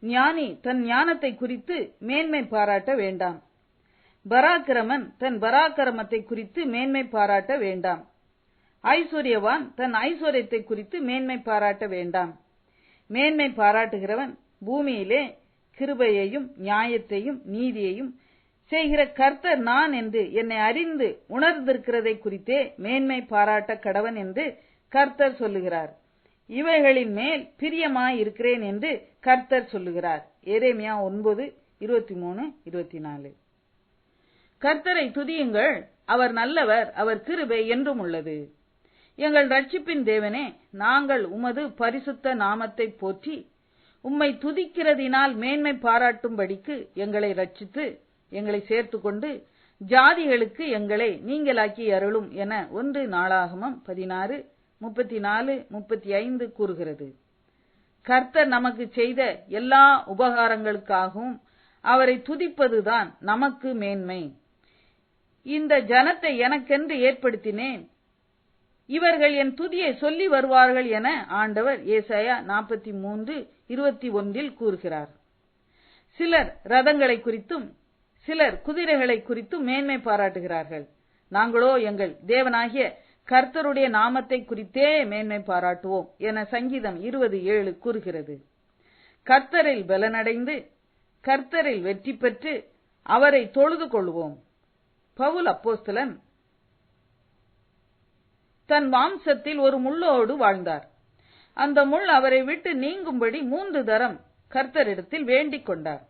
ஞானி தன் ஞானத்தை குறித்து மேன்மை பாராட்ட வேண்டாம். பராக்கிரமன் தன் பராக்கிரமத்தை குறித்து மேன்மை பாராட்ட வேண்டாம். ஐஸ்வர்யவான் தன் ஐஸ்வர்யத்தை குறித்து மேன்மை பாராட்ட வேண்டாம். மேன்மை பாராட்டுகிறவன் பூமியிலே கிருபையையும் நியாயத்தையும் நீதியையும் செய்கிற கர்த்தர் நான் என்று என்னை அறிந்து உணர்ந்திருக்கிறதை குறித்தே மேன்மை பாராட்ட கடவன் என்று கர்த்தர் சொல்லுகிறார். இவைகளின் மேல் பிரியமாய் இருக்கிறேன் என்று கர்த்தர் சொல்லுகிறார். எரேமியா 9:23-24. கர்த்தரை துதியுங்கள், அவர் நல்லவர், அவர் கிருபை என்றும் உள்ளது. எங்கள் ரட்சிப்பின் தேவனே, நாங்கள் உமது பரிசுத்த நாமத்தை போற்றி உம்மை துதிக்கிறதினால் மேன்மை பாராட்டும்படிக்கு எங்களை ரட்சித்து எங்களை சேர்த்துக்கொண்டு ஜாதிகளுக்கு எங்களை நீங்களாக்கி அருளும் என 1 நாளாகமம் 16:34-35 கூறுகிறது. கர்த்தர் நமக்கு செய்த எல்லா உபகாரங்களுக்காகவும் அவரை துதிப்பதுதான் நமக்கு மேன்மை. இந்த ஜனத்தை எனக்கென்று ஏற்படுத்தினேன், இவர்கள் என் துதியை சொல்லி வருவார்கள் என ஆண்டவர் ஏசாயா 43:21 கூறுகிறார். சிலர் ரதங்களை குறித்தும் சிலர் குதிரைகளை குறித்தும் மேன்மை பாராட்டுகிறார்கள். நாங்களோ எங்கள் தேவனாகிய கர்த்தருடைய நாமத்தை குறித்தே மேன்மை பாராட்டுவோம் என சங்கீதம் 20:7 கூறுகிறது. கர்த்தரில் பலனடைந்து கர்த்தரில் வெற்றி பெற்று அவரை தொழுது கொள்வோம். பவுல் அப்போஸ்தலன் தன் மாம்சத்தில் ஒரு முள்ளோடு வாழ்ந்தார். அந்த முள் அவரை விட்டு நீங்கும்படி 3 தரம் கர்த்தரிடத்தில் வேண்டிக் கொண்டார்.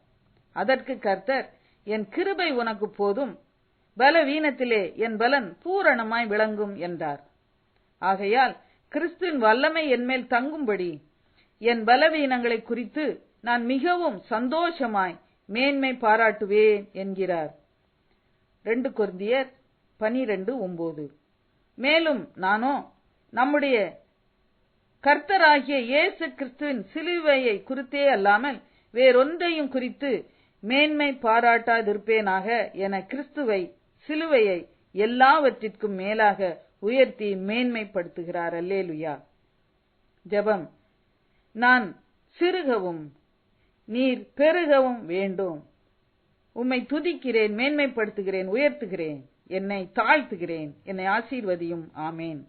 அதற்கு கர்த்தர், என் கிருபை உனக்கு போதும், பலவீனத்திலே என் பலன் பூரணமாய் விளங்கும் என்றார். ஆகையால் கிறிஸ்துவின் வல்லமை என்மேல் தங்கும்படி என் பலவீனங்களை குறித்து நான் மிகவும் சந்தோஷமாய் மேன்மை பாராட்டுவேன் என்கிறார். 2 கொரிந்தியர் 12:9. மேலும் நானோ நம்முடைய கர்த்தராகிய இயேசு கிறிஸ்துவின் சிலுவையை குறித்தே அல்லாமல் வேறொன்றையும் குறித்து மேன்மை பாராட்டாதிருப்பேனாக என கிறிஸ்துவை சிலுவையை எல்லாவற்றிற்கும் மேலாக உயர்த்தி மேன்மைப்படுத்துகிறார். அல்லேலுயா. ஜெபம். நான் சிறுகவும் நீர் பெருகவும் வேண்டும். உம்மை துதிக்கிறேன், மேன்மைப்படுத்துகிறேன், உயர்த்துகிறேன், என்னை தாழ்த்துகிறேன், என்னை ஆசீர்வதியும். ஆமேன்.